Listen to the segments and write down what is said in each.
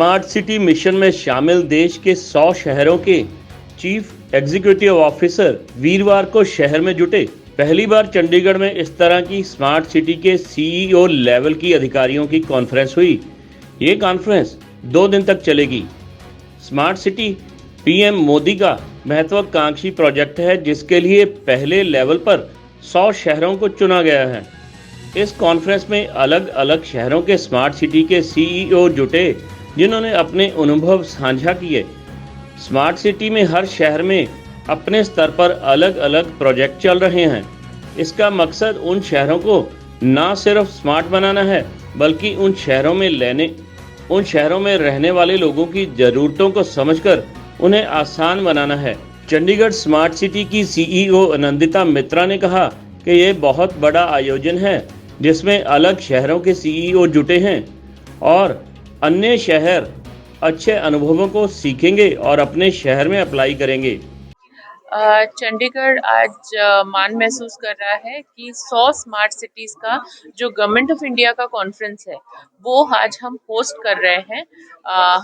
Smart city mission में शामिल देश के 100 शहरों के चीफ एग्जीक्यूटिव ऑफिसर वीरवार को शहर में जुटे। पहली बार चंडीगढ़ में इस तरह की स्मार्ट सिटी के सीईओ लेवल की अधिकारियों की कॉन्फ्रेंस हुई। ये कॉन्फ्रेंस 2 दिन तक चलेगी। स्मार्ट सिटी पीएम मोदी का महत्वाकांक्षी प्रोजेक्ट है, जिसके लिए पहले लेवल पर 100 शहरों को चुना गया है। इस कॉन्फ्रेंस में अलग अलग शहरों के स्मार्ट सिटी के सीईओ जुटे, जिन्होंने अपने अनुभव साझा किए। स्मार्ट सिटी में हर शहर में अपने स्तर पर अलग अलग प्रोजेक्ट चल रहे हैं। इसका मकसद उन शहरों को न सिर्फ स्मार्ट बनाना है, बल्कि उन शहरों में रहने वाले लोगों की ज़रूरतों को समझकर उन्हें आसान बनाना है। चंडीगढ़ स्मार्ट सिटी की सीईओ आनंदिता मित्रा ने कहा कि ये बहुत बड़ा आयोजन है, जिसमें अलग शहरों के सीईओ जुटे हैं और अन्य शहर अच्छे अनुभवों को सीखेंगे और अपने शहर में अप्लाई करेंगे। चंडीगढ़ आज मान महसूस कर रहा है कि 100 स्मार्ट सिटीज का जो गवर्नमेंट ऑफ इंडिया का कॉन्फ्रेंस है वो आज हम होस्ट कर रहे हैं।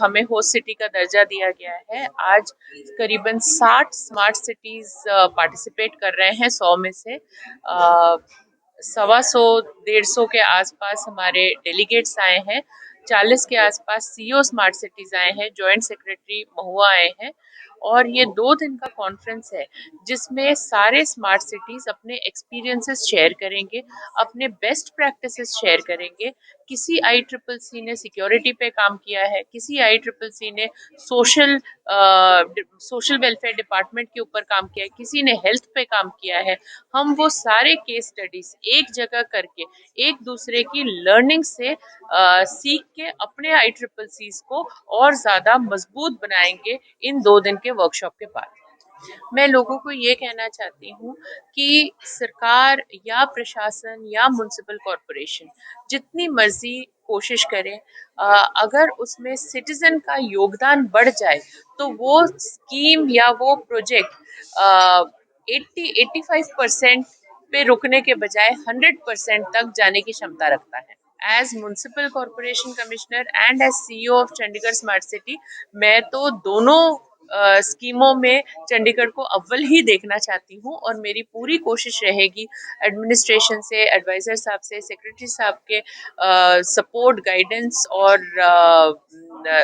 हमें होस्ट सिटी का दर्जा दिया गया है। आज करीबन 60 स्मार्ट सिटीज पार्टिसिपेट कर रहे हैं 100 में से। 125 150 के आसपास हमारे डेलीगेट्स आए हैं। 40 के आसपास सीईओ स्मार्ट सिटीज आए हैं, जॉइंट सेक्रेटरी महुआ आए हैं। और ये 2 दिन का कॉन्फ्रेंस है जिसमें सारे स्मार्ट सिटीज अपने एक्सपीरियंसेस शेयर करेंगे, अपने बेस्ट प्रैक्टिसेस शेयर करेंगे। किसी ICCC ने सिक्योरिटी पे काम किया है, किसी ICCC ने सोशल सोशल वेलफेयर डिपार्टमेंट के ऊपर काम किया है, किसी ने हेल्थ पे काम किया है। हम वो सारे केस स्टडीज एक जगह करके एक दूसरे की लर्निंग से सीख के अपने ICCCs को और ज्यादा मजबूत बनाएंगे इन 2 दिन के वर्कशॉप के बाद। मैं लोगों को ये कहना चाहती हूँ कि सरकार या प्रशासन या म्युनिसिपल कॉरपोरेशन जितनी मर्जी कोशिश करे, अगर उसमें सिटीजन का योगदान बढ़ जाए तो वो स्कीम या वो प्रोजेक्ट 80-85% पे रुकने के बजाय 100% तक जाने की क्षमता रखता है। As municipal corporation commissioner and as CEO of Chandigarh smart city, मैं तो दोनों स्कीमों में चंडीगढ़ को अव्वल ही देखना चाहती हूँ और मेरी पूरी कोशिश रहेगी एडमिनिस्ट्रेशन से, एडवाइजर साहब से, सेक्रेटरी साहब के सपोर्ट, गाइडेंस और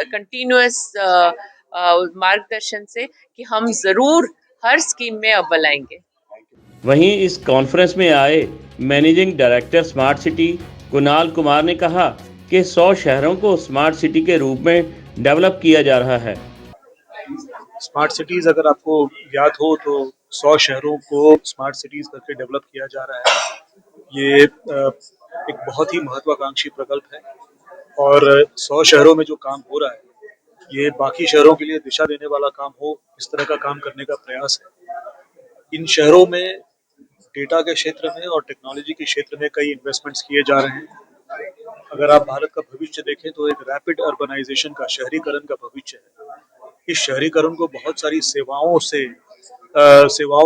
कंटिन्यूअस मार्गदर्शन से कि हम जरूर हर स्कीम में अव्वल आएंगे। वहीं इस कॉन्फ्रेंस में आए managing director smart city Kunal Kumar ने कहा कि 100 शहरों को स्मार्ट सिटी के रूप में डेवलप किया जा रहा है। स्मार्ट सिटीज अगर आपको याद हो तो 100 शहरों को स्मार्ट सिटीज करके डेवलप किया जा रहा है। ये एक बहुत ही महत्वाकांक्षी प्रकल्प है और 100 शहरों में जो काम हो रहा है ये बाकी शहरों के लिए दिशा देने वाला काम हो, इस तरह का काम करने का प्रयास है। इन शहरों में डेटा के क्षेत्र में और टेक्नोलॉजी के क्षेत्र में कई इन्वेस्टमेंट्स किए जा रहे हैं। अगर आप भारत का भविष्य देखें तो एक रैपिड अर्बनाइजेशन का, शहरीकरण का भविष्य है। इस शहरीकरण को बहुत सारी सेवाओं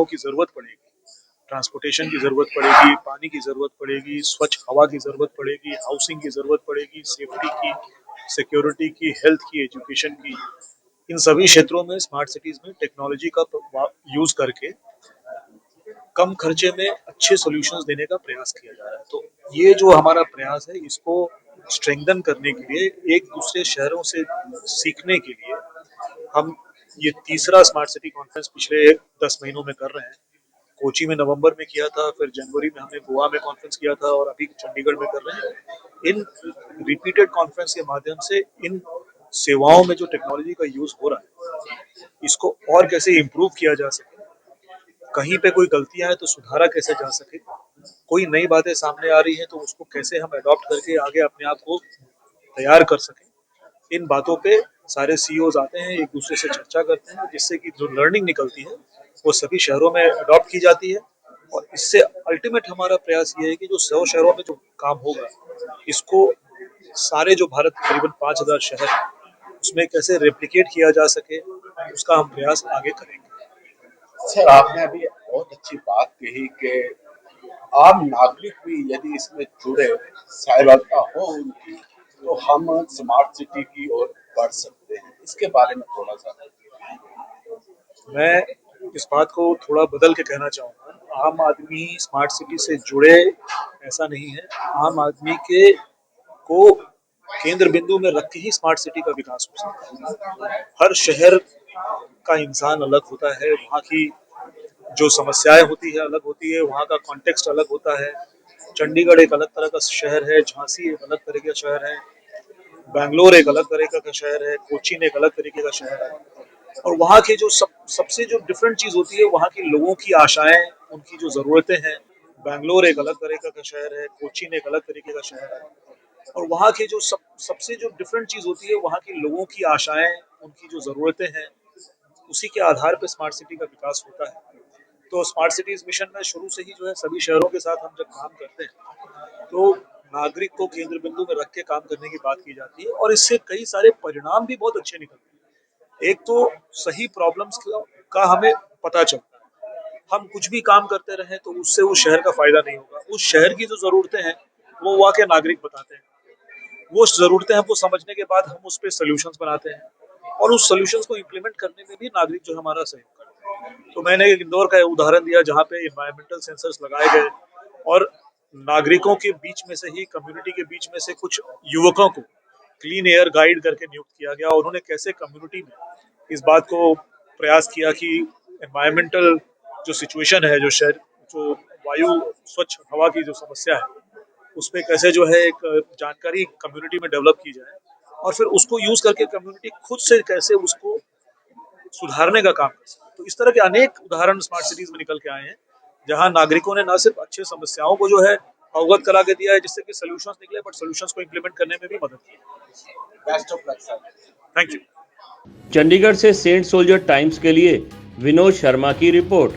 की जरूरत पड़ेगी। ट्रांसपोर्टेशन की जरूरत पड़ेगी, पानी की जरूरत पड़ेगी, स्वच्छ हवा की जरूरत पड़ेगी, हाउसिंग की जरूरत पड़ेगी, सेफ्टी की, सिक्योरिटी की, हेल्थ की, एजुकेशन की। इन सभी क्षेत्रों में स्मार्ट सिटीज में टेक्नोलॉजी का यूज करके कम खर्चे में अच्छे सॉल्यूशंस देने का प्रयास किया जा रहा है। तो ये जो हमारा प्रयास है इसको स्ट्रेंथन करने के लिए, एक दूसरे शहरों से सीखने के लिए हम ये तीसरा स्मार्ट सिटी कॉन्फ्रेंस पिछले 10 महीनों में कर रहे हैं। कोची में नवंबर में किया था, फिर जनवरी में हमने गोवा में कॉन्फ्रेंस किया था और अभी चंडीगढ़ में कर रहे हैं। इन रिपीटेड कॉन्फ्रेंस के माध्यम से इन सेवाओं में जो टेक्नोलॉजी का यूज हो रहा है इसको और कैसे इम्प्रूव किया जा सके, कहीं पे कोई गलतियां हैं तो सुधारा कैसे जा सके, कोई नई बातें सामने आ रही हैं तो उसको कैसे हम अडॉप्ट करके आगे अपने आप को तैयार कर सकें। इन बातों पे सारे सीईओज आते हैं, एक दूसरे से चर्चा करते हैं, जिससे कि जो लर्निंग निकलती है वो सभी शहरों में अडॉप्ट की जाती है। और इससे अल्टीमेट हमारा प्रयास ये है कि जो 100 शहरों में जो काम होगा इसको सारे जो भारत के करीबन 5,000 शहर हैं उसमें कैसे रेप्लिकेट किया जा सके, उसका हम प्रयास आगे करेंगे। सर, आपने अभी बहुत अच्छी बात कही कि आम नागरिक भी यदि इसमें जुड़े, सहभागिता हो उनकी, तो हम स्मार्ट सिटी की ओर बढ़ सकते हैं, इसके बारे में थोड़ा सा। मैं इस बात को थोड़ा बदल के कहना चाहूँगा। आम आदमी स्मार्ट सिटी से जुड़े ऐसा नहीं है। आम आदमी के को केंद्र बिंदु में रख के ही स्मार्ट सिटी का विकास हो सकता है। हर शहर का इंसान अलग होता है, वहाँ की जो समस्याएं होती है अलग होती है, वहाँ का कॉन्टेक्स्ट अलग होता है। चंडीगढ़ एक अलग तरह का शहर है, झांसी एक अलग तरह का शहर है, बैंगलोर एक अलग तरीके का शहर है, कोचीन एक अलग तरीके का शहर है। और वहाँ के जो सबसे जो डिफरेंट चीज होती है, वहाँ के लोगों की आशाएं, उनकी जो जरूरतें हैं। बैंगलोर एक अलग तरीके का शहर है, कोचीन एक अलग तरीके का शहर है। और वहाँ के जो सबसे जो डिफरेंट चीज होती है, वहाँ के लोगों की आशाएं, उनकी जो जरूरतें हैं, उसी के आधार पर स्मार्ट सिटी का विकास होता है। तो स्मार्ट सिटीज मिशन में शुरू से ही जो है सभी शहरों के साथ हम जब काम करते हैं तो नागरिक को केंद्र बिंदु में रख के काम करने की बात की जाती है, और इससे कई सारे परिणाम भी बहुत अच्छे निकलते हैं। एक तो सही प्रॉब्लम्स का हमें पता चलता है। हम कुछ भी काम करते रहे तो उससे उस शहर का फायदा नहीं होगा। उस शहर की जो जरूरतें हैं वो वहाँ के नागरिक बताते हैं। वो जरूरतें हमको समझने के बाद हम उस पर सोल्यूशंस बनाते हैं, और उस सोल्यूशंस को इम्प्लीमेंट करने में भी नागरिक जो हमारा सहयोग करते हैं। तो मैंने एक इंदौर का उदाहरण दिया जहाँ पे इन्वायरमेंटल सेंसर्स लगाए गए, और नागरिकों के बीच में से ही, कम्युनिटी के बीच में से कुछ युवकों को क्लीन एयर गाइड करके नियुक्त किया गया। और उन्होंने कैसे कम्युनिटी में इस बात को प्रयास किया कि एनवायरमेंटल जो सिचुएशन है, जो वायु, स्वच्छ हवा की जो समस्या है, उस पर कैसे जो है एक जानकारी कम्युनिटी में डेवलप की जाए, और फिर उसको यूज करके कम्युनिटी खुद से कैसे उसको सुधारने का काम कर सके। तो इस तरह के अनेक उदाहरण स्मार्ट सिटीज में निकल के आए हैं, जहां नागरिकों ने न सिर्फ अच्छे समस्याओं को जो है अवगत करा के दिया है जिससे कि सोल्यूशंस निकले, बट सोल्यूशंस को इम्प्लीमेंट करने में भी मदद की है। Best of luck sir. Thank you. Chandigarh से सेंट सोल्जर टाइम्स के लिए विनोद शर्मा की रिपोर्ट।